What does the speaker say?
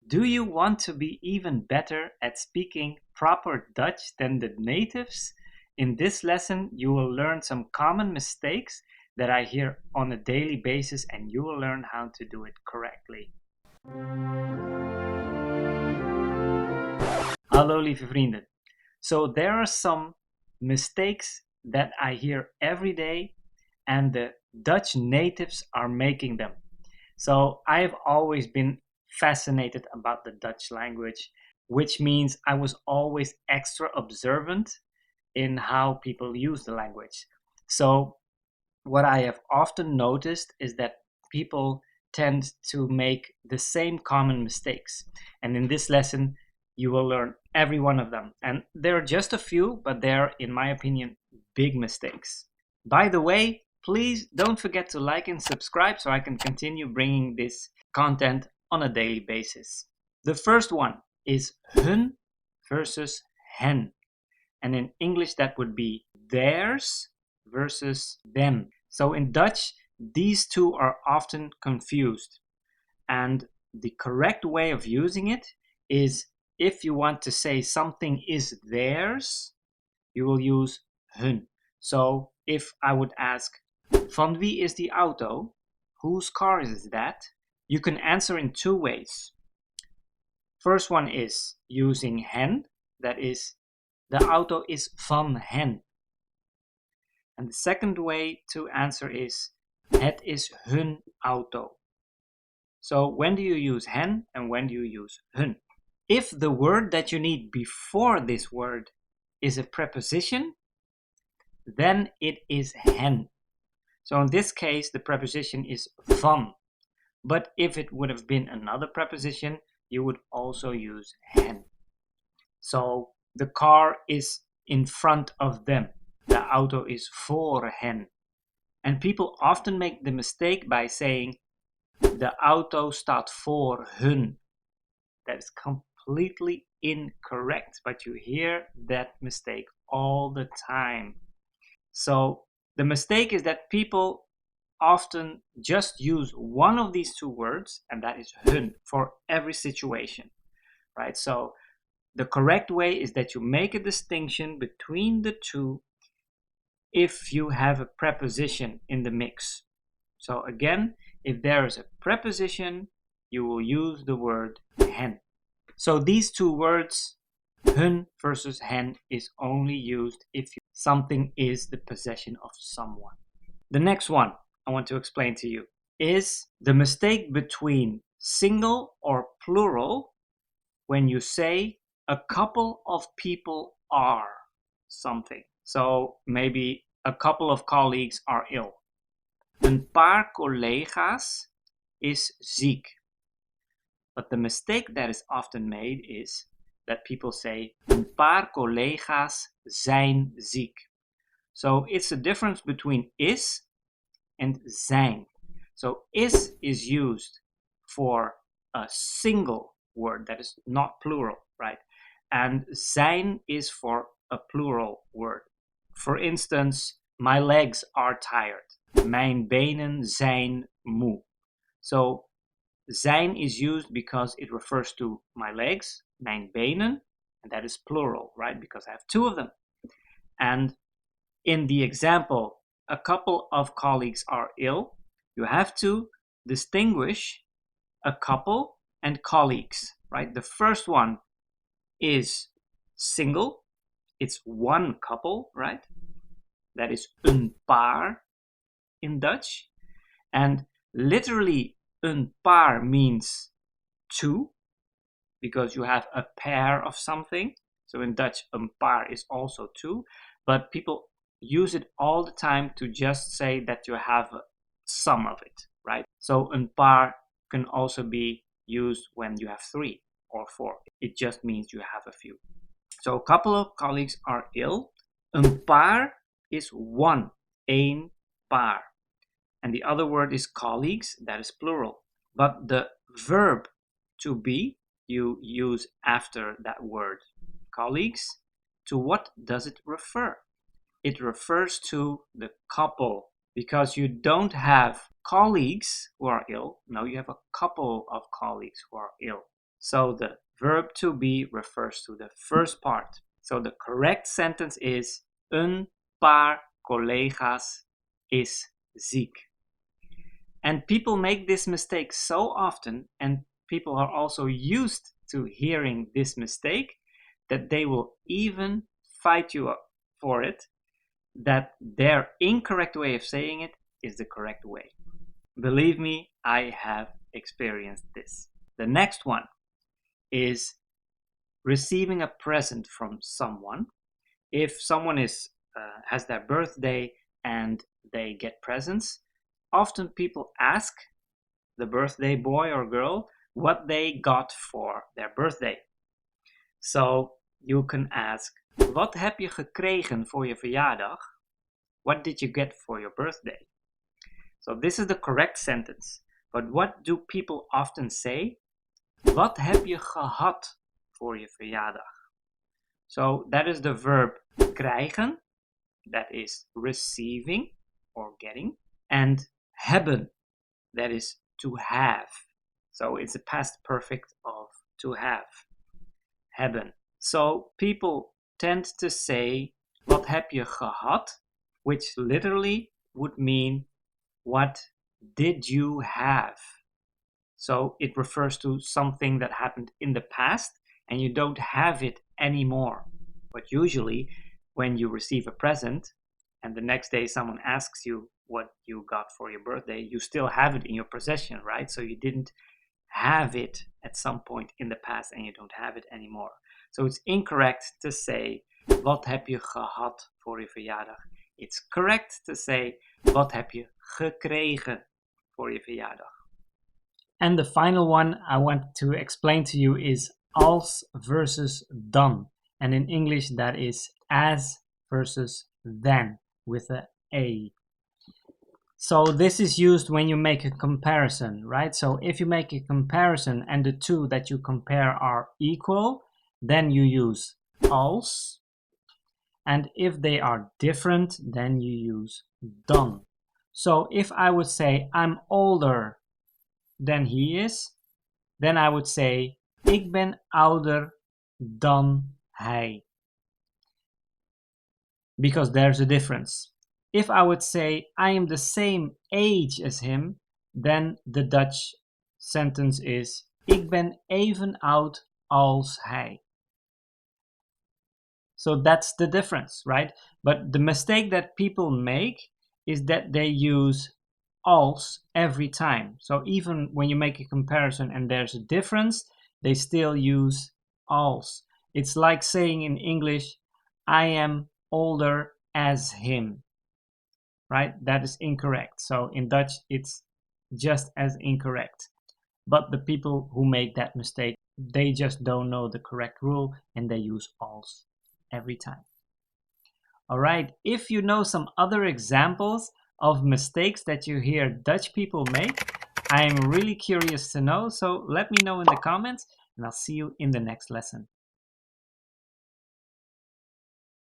Do you want to be even better at speaking proper Dutch than the natives? In this lesson, you will learn some common mistakes that I hear on a daily basis, and you will learn how to do it correctly. Hallo lieve vrienden. So there are some mistakes that I hear every day, and the Dutch natives are making them. So I've always been fascinated about the Dutch language, which means I was always extra observant in how people use the language. So what I have often noticed is that people tend to make the same common mistakes. And in this lesson, you will learn every one of them. And there are just a few, but they're, in my opinion, big mistakes. By the way, please don't forget to like and subscribe so I can continue bringing this content on a daily basis. The first one is hun versus hen. And in English, that would be theirs versus them. So in Dutch, these two are often confused. And the correct way of using it is if you want to say something is theirs, you will use hun. So if I would ask, van wie is die auto? Whose car is that? You can answer in two ways. First one is using hen, that is, de auto is van hen. And the second way to answer is, het is hun auto. So when do you use hen and when do you use hun? If the word that you need before this word is a preposition, then it is hen. So in this case, the preposition is van. But if it would have been another preposition, you would also use hen. So the car is in front of them. De auto is voor hen. And people often make the mistake by saying, de auto staat voor hun. That is completely incorrect, but you hear that mistake all the time. So the mistake is that people often just use one of these two words, and that is hun, for every situation, right? So the correct way is that you make a distinction between the two if you have a preposition in the mix. So again, if there is a preposition, you will use the word hen. So these two words, hun versus hen, is only used if something is the possession of someone. The next one I want to explain to you is the mistake between single or plural when you say a couple of people are something. So maybe a couple of colleagues are ill. Een paar collega's is ziek. But the mistake that is often made is that people say een paar collega's zijn ziek. So it's a difference between is and zijn. So is used for a single word that is not plural, right? And zijn is for a plural word. For instance, my legs are tired. Mijn benen zijn moe. So zijn is used because it refers to my legs, mijn benen, and that is plural, right? Because I have two of them. And in the example, a couple of colleagues are ill, you have to distinguish a couple and colleagues, right? The first one is single, it's one couple, right? That is een paar in Dutch. And literally, een paar means two, because you have a pair of something. So in Dutch, een paar is also two. But people use it all the time to just say that you have some of it, right? So een paar can also be used when you have three or four. It just means you have a few. So a couple of colleagues are ill. Een paar is one, één paar. And the other word is colleagues, that is plural. But the verb to be, you use after that word, colleagues. To what does it refer? It refers to the couple, because you don't have colleagues who are ill. No, you have a couple of colleagues who are ill. So the verb to be refers to the first part. So the correct sentence is een paar collega's is ziek. And people make this mistake so often, and people are also used to hearing this mistake, that they will even fight you up for it, that their incorrect way of saying it is the correct way. Believe me, I have experienced this. The next one is receiving a present from someone. If someone has their birthday and they get presents, often people ask the birthday boy or girl what they got for their birthday. So you can ask, wat heb je gekregen voor je verjaardag? What did you get for your birthday? So this is the correct sentence. But what do people often say? Wat heb je gehad voor je verjaardag? So that is the verb krijgen, that is receiving or getting, and hebben, that is to have. So it's a past perfect of to have. Hebben. So people tend to say, wat heb je gehad? Which literally would mean, what did you have? So it refers to something that happened in the past and you don't have it anymore. But usually when you receive a present and the next day someone asks you what you got for your birthday, you still have it in your possession, right? So you didn't have it at some point in the past and you don't have it anymore. So it's incorrect to say, wat heb je gehad voor je verjaardag? It's correct to say, wat heb je gekregen voor je verjaardag? And the final one I want to explain to you is als versus dan. And in English that is as versus than with a A. So this is used when you make a comparison, right? So if you make a comparison and the two that you compare are equal, then you use als. And if they are different, then you use dan. So if I would say I'm older than he is, then I would say ik ben ouder dan hij. Because there's a difference. If I would say I am the same age as him, then the Dutch sentence is ik ben even oud als hij. So that's the difference, right? But the mistake that people make is that they use als every time. So even when you make a comparison and there's a difference, they still use als. It's like saying in English, I am older as him, right? That is incorrect. So in Dutch, it's just as incorrect. But the people who make that mistake, they just don't know the correct rule and they use als every time. All right, if you know some other examples of mistakes that you hear Dutch people make, I am really curious to know, so let me know in the comments and I'll see you in the next lesson.